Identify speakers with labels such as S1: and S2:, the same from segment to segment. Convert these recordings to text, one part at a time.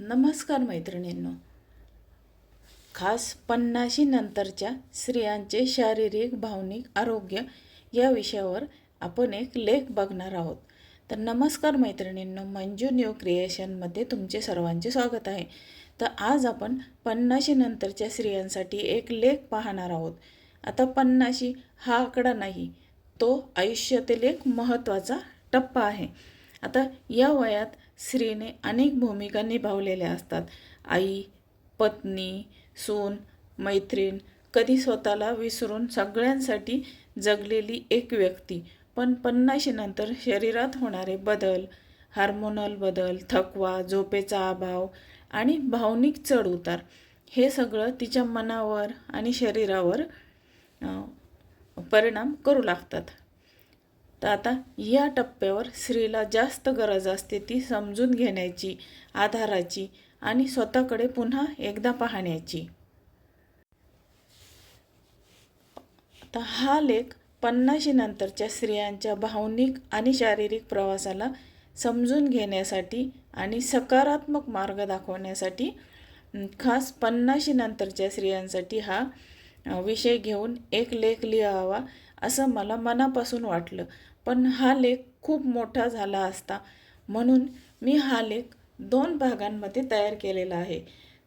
S1: नमस्कार मैत्रिणींनो. खास 50 नंतरच्या स्त्रियांचे शारीरिक भावनिक आरोग्य या विषयावर आपण एक लेख बघणार आहोत. तर नमस्कार मैत्रिणींनो, मंजू न्यू क्रिएशनमध्ये तुमचे सर्वांचे स्वागत आहे. तर आज आपण 50 नंतरच्या स्त्रियांसाठी एक लेख पाहणार आहोत. आता 50 हा आकडा नाही, तो आयुष्यातील एक महत्त्वाचा टप्पा आहे. आता या वयात स्त्रीने अनेक भूमिका निभावलेल्या असतात. आई, पत्नी, सून, मैत्रीण, कधी स्वतःला विसरून सगळ्यांसाठी जगलेली एक व्यक्ती. पण 50 नंतर शरीरात होणारे बदल, हार्मोनल बदल, थकवा, झोपेचा अभाव आणि भावनिक चढउतार हे सगळं तिच्या मनावर आणि शरीरावर परिणाम करू लागतात. तर आता या टप्प्यावर स्त्रीला जास्त गरज असते ती समजून घेण्याची, आधाराची आणि स्वतःकडे पुन्हा एकदा पाहण्याची. आता हा लेख 50 नंतरच्या स्त्रियांच्या भावनिक आणि शारीरिक प्रवासाला समजून घेण्यासाठी आणि सकारात्मक मार्ग दाखवण्यासाठी खास 50 नंतरच्या स्त्रियांसाठी हा विषय घेऊन एक लेख लिहावा असं मला मनापासून वाटलं. पण हा लेख खूप मोठा झाला असता म्हणून मी हा लेख 2 भागांमध्ये तयार केलेला आहे.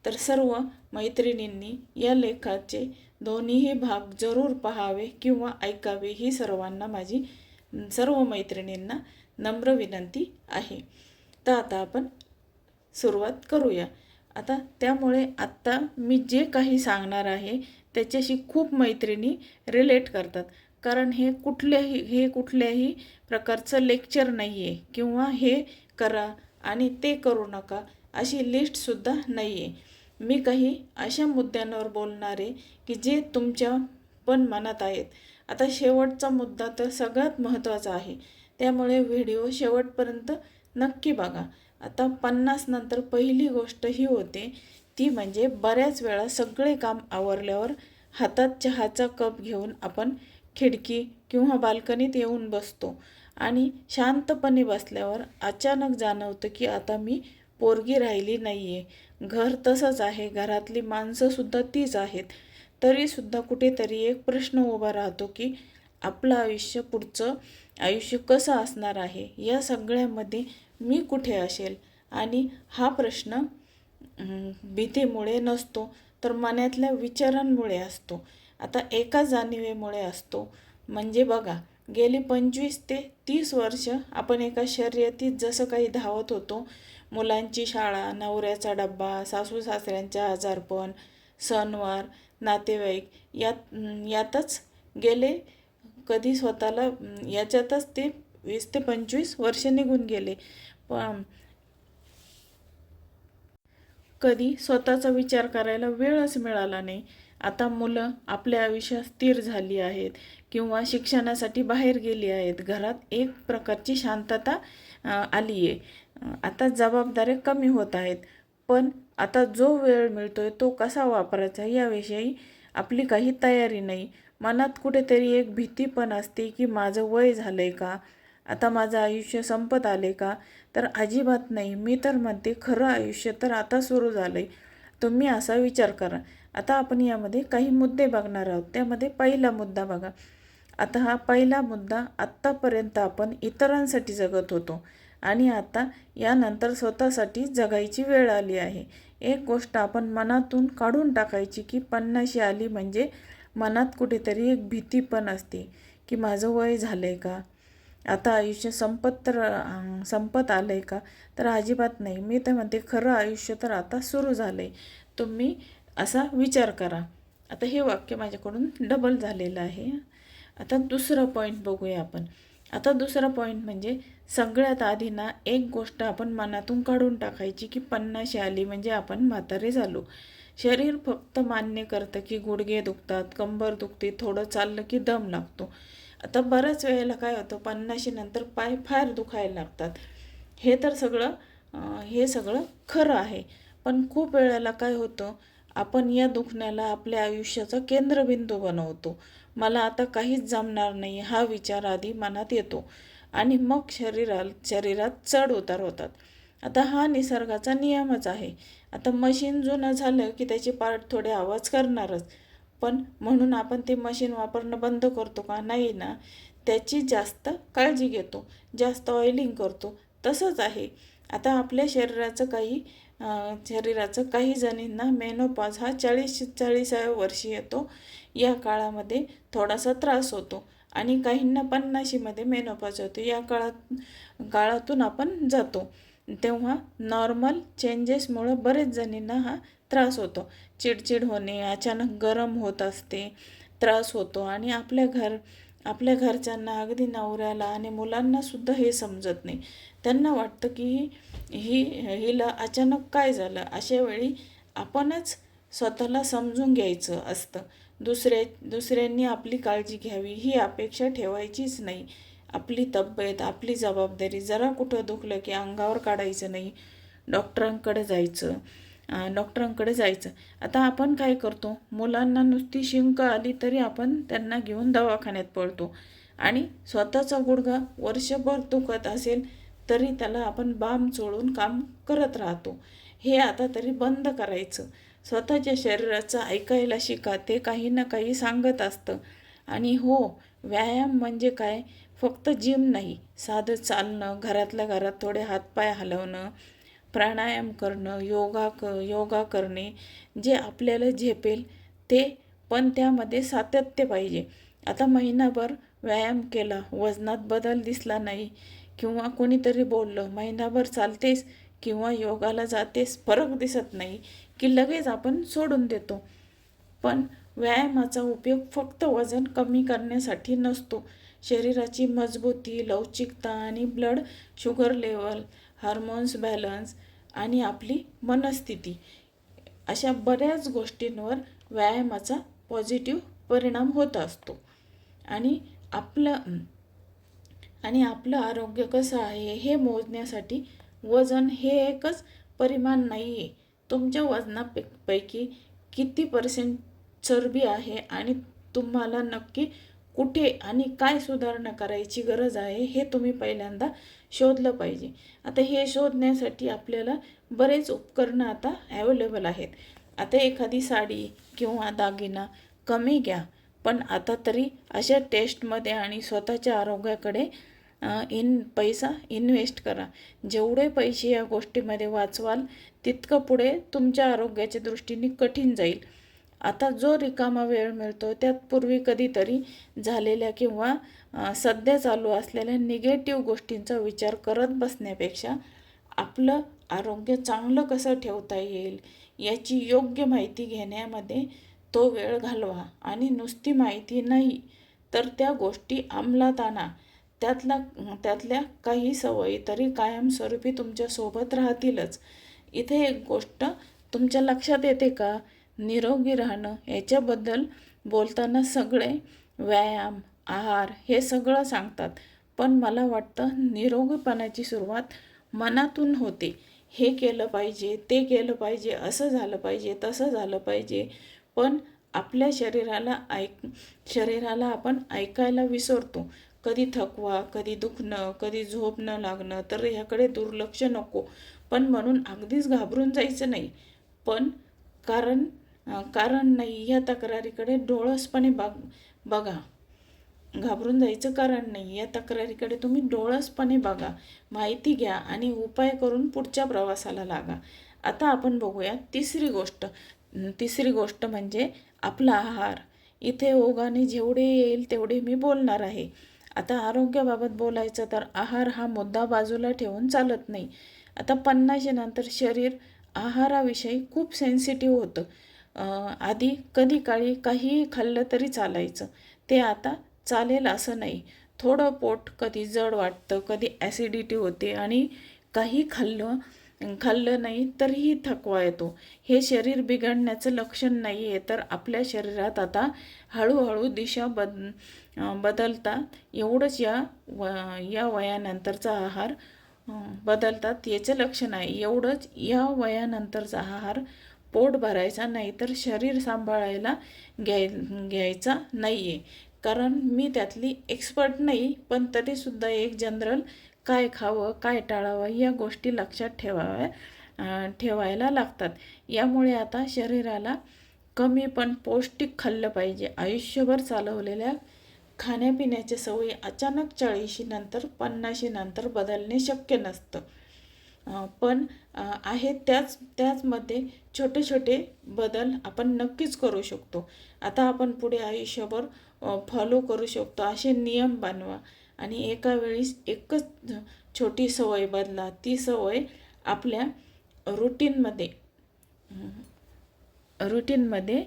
S1: तर सर्व मैत्रिणींनी या लेखाचे दोन्हीही भाग जरूर पाहावे किंवा ऐकावे ही सर्वांना माझी सर्व मैत्रिणींना नम्र विनंती आहे. तर आता आपण सुरुवात करूया. आता त्यामुळे आत्ता मी जे काही सांगणार आहे त्याच्याशी खूप मैत्रिणी रिलेट करतात, कारण हे कुठल्याही प्रकारचं लेक्चर नाही आहे किंवा हे करा आणि ते करू नका अशी लिस्टसुद्धा नाही आहे. मी काही अशा मुद्द्यांवर बोलणार आहे की जे तुमच्या पण मनात आहेत. आता शेवटचा मुद्दा तर सगळ्यात महत्त्वाचा आहे, त्यामुळे व्हिडिओ शेवटपर्यंत नक्की बघा. आता 50 नंतर पहिली गोष्ट ही होते ती म्हणजे बऱ्याच वेळा सगळे काम आवरल्यावर हातात चहाचा कप घेऊन आपण खिडकी किंवा बाल्कनीत येऊन बसतो आणि शांतपणे बसल्यावर अचानक जाणवतं की आता मी पोरगी राहिली नाही आहे. घर तसंच आहे, घरातली माणसंसुद्धा तीच आहेत. तरीसुद्धा कुठेतरी एक प्रश्न उभा राहतो की आपलं आयुष्य, पुढचं आयुष्य कसं असणार आहे, या सगळ्यामध्ये मी कुठे असेल. आणि हा प्रश्न भीतीमुळे नसतो तर मनातल्या विचारांमुळे असतो. आता एका जाणिवेमुळे असतो. म्हणजे बघा, गेली 25 ते 30 वर्ष आपण एका शर्यतीत जसं काही धावत होतो, मुलांची शाळा, नवऱ्याचा डब्बा, सासू सासऱ्यांचे आजारपण, सणवार, नातेवाईक यातच गेले. कधी स्वतःला याच्यातच ते 20 ते 25 वर्ष निघून गेले. पण कधी स्वतःचा विचार करायला वेळच मिळाला नाही. आता मुलं आपल्या आयुष्यात स्थिर झाली आहेत किंवा शिक्षणासाठी बाहेर गेली आहेत. घरात एक प्रकारची शांतता आली आहे. आता जबाबदाऱ्या कमी होत आहेत. पण आता जो वेळ मिळतोय तो कसा वापरायचा याविषयी आपली काही तयारी नाही. मनात कुठेतरी एक भीती पण असते की माझं वय झालं आहे का, आता माझं आयुष्य संपत आले का. तर अजिबात नाही. मी तर म्हणते खरं आयुष्य तर आता सुरू झालं आहे. तुम्ही असा विचार करा. आता आपण यामध्ये काही मुद्दे बघणार आहोत. त्यामध्ये पहिला मुद्दा बघा. आता हा पहिला मुद्दा, आत्तापर्यंत आपण इतरांसाठी जगत होतो आणि आता यानंतर स्वतःसाठी जगायची वेळ आली आहे. एक गोष्ट आपण मनातून काढून टाकायची की 50 आली म्हणजे मनात कुठेतरी एक भीती पण असते की माझं वय झालं आहे का, आता आयुष्य संपत आलं आहे का. तर अजिबात नाही. मी तर म्हणते खरं आयुष्य तर आता सुरू झालं आहे. तुम्ही असा विचार करा. आता हे वाक्य माझ्याकडून डबल झालेलं आहे. आता दुसरा पॉईंट बघूया आपण. आता दुसरा पॉईंट म्हणजे सगळ्यात आधी ना एक गोष्ट आपण मनातून काढून टाकायची की 50 आली म्हणजे आपण म्हातारे झालो. शरीर फक्त मान्य करतं की गुडघे दुखतात, कंबर दुखते, थोडं चाललं की दम लागतो. आता बऱ्याच वेळेला काय होतं, 50 नंतर पाय फार दुखायला लागतात. हे सगळं खरं आहे. पण खूप वेळेला काय होतं, आपण या दुखण्याला आपल्या आयुष्याचा केंद्रबिंदू बनवतो. मला आता काहीच जमणार नाही हा विचार आधी मनात येतो आणि मग शरीरात चढ उतार होतात. आता हा निसर्गाचा नियमच आहे. आता मशीन जुनं झालं की त्याचे पार्ट थोडे आवाज करणारच, पण म्हणून आपण ते मशीन वापरणं बंद करतो का? नाही ना. त्याची जास्त काळजी घेतो, जास्त ऑइलिंग करतो. तसंच आहे आता आपल्या शरीराचं काही जणींना मेनोपॉज हा 40व्या वर्षी येतो. या काळामध्ये थोडासा त्रास होतो आणि काहींना 50मध्ये मेनोपॉज होतो. या काळातून आपण जातो तेव्हा नॉर्मल चेंजेसमुळं बरेच जणींना हा त्रास होतो. चिडचिड होणे, अचानक गरम होत असते, त्रास होतो आणि आपल्या घरच्यांना, अगदी नवऱ्याला आणि मुलांनासुद्धा हे समजत नाही. त्यांना वाटतं की हिला अचानक काय झालं. अशा वेळी आपणच स्वतःला समजून घ्यायचं असतं. दुसऱ्यांनी आपली काळजी घ्यावी ही अपेक्षा ठेवायचीच नाही. आपली तब्येत, आपली जबाबदारी. जरा कुठं दुखलं की अंगावर काढायचं नाही, डॉक्टरांकडे जायचं. आता आपण काय करतो, मुलांना नुसती शिंक आली तरी आपण त्यांना घेऊन दवाखान्यात पळतो आणि स्वतःचा गुडघा वर्षभर दुखत असेल तरी त्याला आपण बाम चोळून काम करत राहतो. हे आता तरी बंद करायचं. स्वतःच्या शरीराचं ऐकायला शिका, ते काही ना काही सांगत असतं. आणि हो, व्यायाम म्हणजे काय, फक्त जिम नाही, साधं चालणं, घरातल्या घरात थोडे हातपाय हलवणं, प्राणायाम करणं, योगा करणे, जे आपल्याला झेपेल ते, पण त्यामध्ये सातत्य पाहिजे. आता महिनाभर व्यायाम केला, वजनात बदल दिसला नाही किंवा कोणीतरी बोललं महिनाभर चालतेस किंवा योगाला जातेस, फरक दिसत नाही की लगेच आपण सोडून देतो. पण व्यायामाचा उपयोग फक्त वजन कमी करण्यासाठी नसतो. शरीराची मजबूती, लवचिकता आणि blood sugar level, hormones balance आणि आपली मनस्थिती, अशा बऱ्याच गोष्टींवर व्यायामाचा पॉझिटिव्ह परिणाम होत असतो. आणि आपलं आरोग्य कसं आहे हे मोजण्यासाठी वजन हे एकच परिमाण नाही आहे. तुमच्या वजनापैकी किती % चरबी आहे आणि तुम्हाला नक्की कुठे आणि काय सुधारणा करायची गरज आहे हे तुम्ही पहिल्यांदा शोधलं पाहिजे. आता हे शोधण्यासाठी आपल्याला बरेच उपकरणं आता ॲवेलेबल आहेत. आता एखादी साडी किंवा दागिना कमी घ्या, पण आता तरी अशा टेस्टमध्ये आणि स्वतःच्या आरोग्याकडे पैसा इन्व्हेस्ट करा. जेवढे पैसे या गोष्टीमध्ये वाचवाल तितकं पुढे तुमच्या आरोग्याच्या दृष्टीने कठीण जाईल. आता जो रिकामा वेळ मिळतो त्यात पूर्वी कधीतरी झालेल्या किंवा सध्या चालू असलेल्या निगेटिव्ह गोष्टींचा विचार करत बसण्यापेक्षा आपलं आरोग्य चांगलं कसं ठेवता येईल याची योग्य माहिती घेण्यामध्ये तो वेळ घालवा. आणि नुसती माहिती नाही तर त्या गोष्टी अंमलात आणा. त्यातल्या काही सवयी तरी कायमस्वरूपी तुमच्यासोबत राहतीलच. इथे एक गोष्ट तुमच्या लक्षात येते का? निरोगी राहणं याच्याबद्दल बोलताना सगळे व्यायाम, आहार हे सगळं सांगतात, पण मला वाटतं निरोगीपणाची सुरुवात मनातून होते. हे केलं पाहिजे, ते केलं पाहिजे, असं झालं पाहिजे, तसं झालं पाहिजे. पण आपल्या शरीराला आपण ऐकायला विसरतो. कधी थकवा, कधी दुखणं, कधी झोप न लागणं, तर ह्याकडे दुर्लक्ष नको. पण म्हणून अगदीच घाबरून जायचं नाही. पण कारण नाही ह्या तक्रारीकडे डोळसपणे बघा. घाबरून जायचं कारण नाही. या तक्रारीकडे तुम्ही डोळसपणे बघा, माहिती घ्या आणि उपाय करून पुढच्या प्रवासाला लागा. आता आपण बघूया तिसरी गोष्ट म्हणजे आपला आहार. इथे ओघाने जेवढे येईल तेवढे मी बोलणार आहे. आता आरोग्याबाबत बोलायचं तर आहार हा मुद्दा बाजूला ठेवून चालत नाही. आता 50 नंतर शरीर आहाराविषयी खूप सेन्सिटिव्ह होतं. आधी कधी काळी काहीही खाल्लं तरी चालायचं, ते आता चालेल असं नाही. थोडं पोट कधी जड वाटतं, कधी ॲसिडिटी होते आणि काही खाल्लं नाही तरीही थकवा येतो. हे शरीर बिघडण्याचं लक्षण नाही आहे, तर आपल्या शरीरात आता हळूहळू दिशा बदलतात. एवढंच या वयानंतरचा आहार बदलतात याचं लक्षण आहे. एवढंच या वयानंतरचा आहार पोट भरायचा नाही तर शरीर सांभाळायला घ्यायचा नाही आहे. कारण मी त्यातली एक्सपर्ट नाही, पण तरीसुद्धा एक जनरल काय खावं काय टाळावं या गोष्टी लक्षात ठेवायला लागतात. यामुळे आता शरीराला कमी पण पौष्टिक खाल्लं पाहिजे. आयुष्यभर चालवलेल्या खाण्यापिण्याच्या सवयी अचानक 40 नंतर 50 नंतर बदलणे शक्य नसतं. पण आहे त्याचमध्ये छोटे छोटे बदल आपण नक्कीच करू शकतो. आता आपण पुढे आयुष्यभर फॉलो करू शकतो असे नियम बनवा आणि एका वेळीस एकच छोटी सवय बदला. ती सवय आपल्या रुटीनमध्ये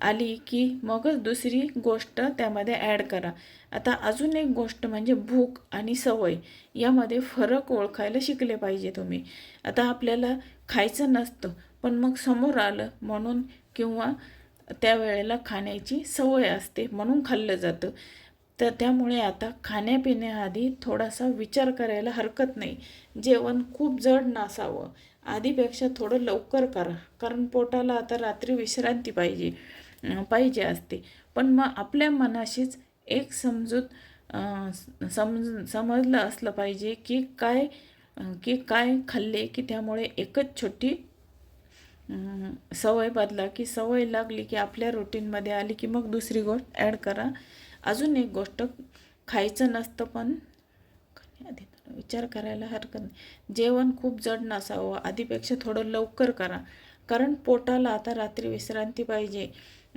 S1: आली की मगच दुसरी गोष्ट त्यामध्ये ॲड करा. आता अजून एक गोष्ट म्हणजे भूक आणि सवय यामध्ये फरक ओळखायला शिकले पाहिजे तुम्ही. आता आपल्याला खायचं नसतं, पण मग समोर आलं म्हणून किंवा त्यावेळेला खाण्याची सवय असते म्हणून खाल्लं जातं. तर त्यामुळे आता खाण्यापिण्याआधी थोडासा विचार करायला हरकत नाही. जेवण खूप जड नसावं, आधीपेक्षा थोडं लवकर करा, कारण पोटाला आता रात्री विश्रांती पाहिजे असते. पण मग आपल्या मनाशीच एक समजलं असलं पाहिजे की काय खाल्ले की त्यामुळे एकच छोटी सवय बदला, की सवय लागली की आपल्या रुटीनमध्ये आली की मग दुसरी गोष्ट ॲड करा. अजून एक गोष्ट, खायचं नसतं पण आधी विचार करायला हरकत नाही. जेवण खूप जड नसावं, आधीपेक्षा थोडं लवकर करा, कारण पोटाला आता रात्री विश्रांती पाहिजे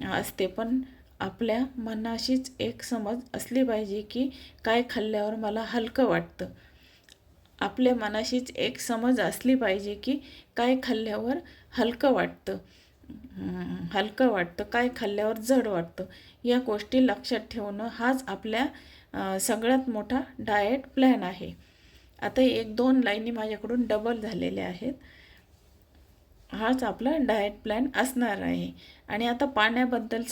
S1: असते. पण आपल्या मनाशीच एक समज असली पाहिजे की काय खाल्ल्यावर मला हलकं वाटतं. आपल्या मनाशीच एक समज असली पाहिजे की काय खाल्ल्यावर हलकं वाटतं, काय खाल्ल्यावर जड वाटतं. या गोष्टी लक्षात ठेवणं हाच आपल्या सगळ्यात मोठा डाएट प्लॅन आहे. आता 1-2 लाईनी माझ्याकडून डबल झालेल्या आहेत. हाच आपला डाएट प्लॅन असणार आहे. आणि आता पाण्याबद्दल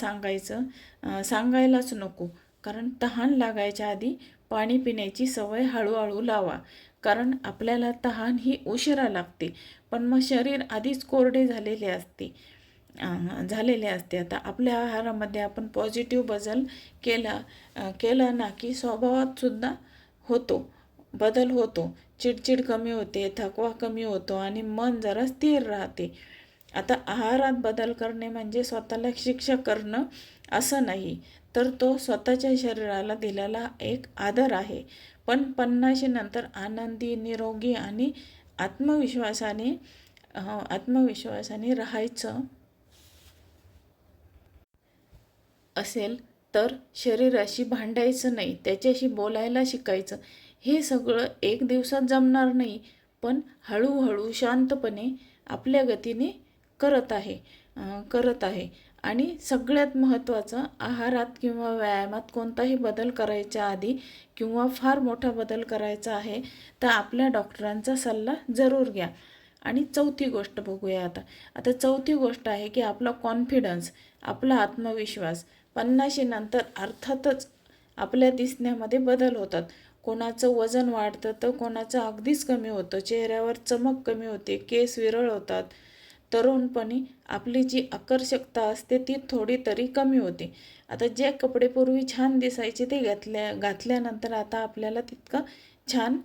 S1: सांगायलाच नको, कारण तहान लागायच्या आधी पाणी पिण्याची सवय हळूहळू लावा. कारण आपल्याला तहान ही उशिरा लागते, पण मग शरीर आधीच कोरडे झालेले असते. आता आपल्या आहारामध्ये आपण पॉझिटिव्ह बदल केला ना की स्वभावात सुद्धा बदल होतो. चिडचिड कमी होते, थकवा कमी होतो आणि मन जरा स्थिर राहते. आता आहारात बदल करणे म्हणजे स्वतःला शिक्षा करणं असं नाही, तर तो स्वतःच्या शरीराला दिलेला एक आदर आहे. पण 50 नंतर आनंदी, निरोगी आणि आत्मविश्वासाने राहायचं असेल तर शरीराशी भांडायचं नाही, त्याच्याशी बोलायला शिकायचं. हे सगळं एक दिवसात जमणार नाही, पण हळूहळू शांतपणे आपल्या गतीने करत आहे. आणि सगळ्यात महत्त्वाचं, आहारात किंवा व्यायामात कोणताही बदल करायच्या आधी किंवा फार मोठा बदल करायचा आहे तर आपल्या डॉक्टरांचा सल्ला जरूर घ्या. आणि चौथी गोष्ट बघूया आता चौथी गोष्ट आहे की आपला कॉन्फिडन्स, आपला आत्मविश्वास. 50 नंतर अर्थातच आपल्या दिसण्यामध्ये बदल होतात. कोणाचं वजन वाढतं तर कोणाचं अगदीच कमी होतं, चेहऱ्यावर चमक कमी होते, केस विरळ होतात. तरुणपणी आपली जी आकर्षकता असते ती थोडी तरी कमी होते. आता जे कपडे पूर्वी छान दिसायचे ते घातल्यानंतर आता आपल्याला तितकं छान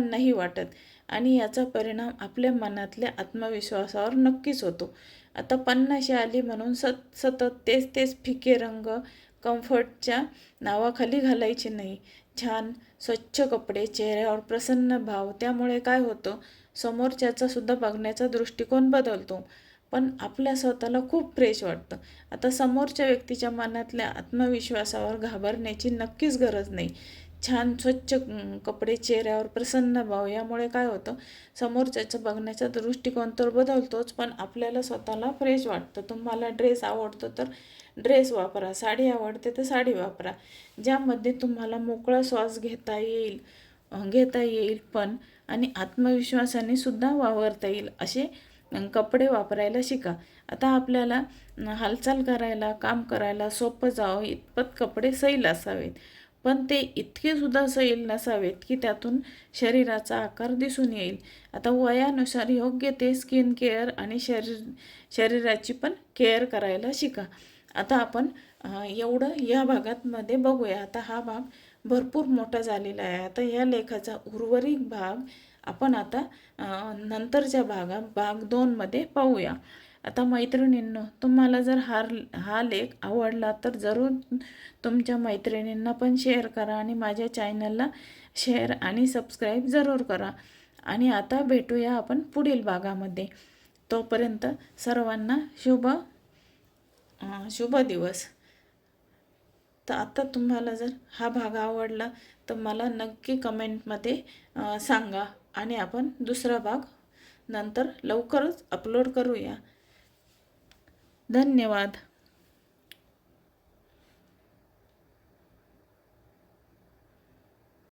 S1: नाही वाटत आणि याचा परिणाम आपल्या मनातल्या आत्मविश्वासावर नक्कीच होतो. आता 50 आली म्हणून सतत तेच फिके रंग कम्फर्टच्या नावाखाली घालायचे नाही. छान स्वच्छ कपडे, चेहऱ्यावर प्रसन्न भाव, त्यामुळे काय होतं, समोरच्याचा सुद्धा बघण्याचा दृष्टिकोन बदलतो, पण आपल्या स्वतःला खूप फ्रेश वाटतं. आता समोरच्या व्यक्तीच्या मनातल्या आत्मविश्वासावर घाबरण्याची नक्कीच गरज नाही. छान स्वच्छ कपडे, चेहऱ्यावर प्रसन्न भाव यामुळे काय होतं, समोरच्याचं बघण्याचा दृष्टिकोन तर बदलतोच, पण आपल्याला स्वतःला फ्रेश वाटतं. तुम्हाला ड्रेस आवडतो तर ड्रेस वापरा, साडी आवडते तर साडी वापरा, ज्यामध्ये तुम्हाला मोकळा श्वास घेता येईल पण आणि आत्मविश्वासाने सुद्धा वावरता येईल असे कपडे वापरायला शिका. आता आपल्याला हालचाल करायला, काम करायला सोपं जावं इतपत कपडे सैल असावेत, पण ते इतके सुद्धा सैल नसावेत की त्यातून शरीराचा आकार दिसून येईल. आता वयानुसार योग्य ते स्किन केअर आणि शरीराची पण केअर करायला शिका. आता आपण एवढं या भागामध्ये बघूया. आता हा भाग भरपूर मोठा झालेला आहे. आता या लेखाचा उर्वरित भाग आपण आता नंतरच्या भाग 2मध्ये पाहूया. आता मैत्रिणींनो, तुम्हाला जर हा लेख आवडला तर जरूर तुमच्या मैत्रिणींना पण शेअर करा आणि माझ्या चॅनलला शेअर आणि सबस्क्राईब जरूर करा. आणि आता भेटूया आपण पुढील भागामध्ये. तोपर्यंत सर्वांना शुभ दिवस. तर आता तुम्हाला जर हा भाग आवडला तर मला नक्की कमेंटमध्ये सांगा आणि आपण दुसरा भाग नंतर लवकरच अपलोड करूया. धन्यवाद.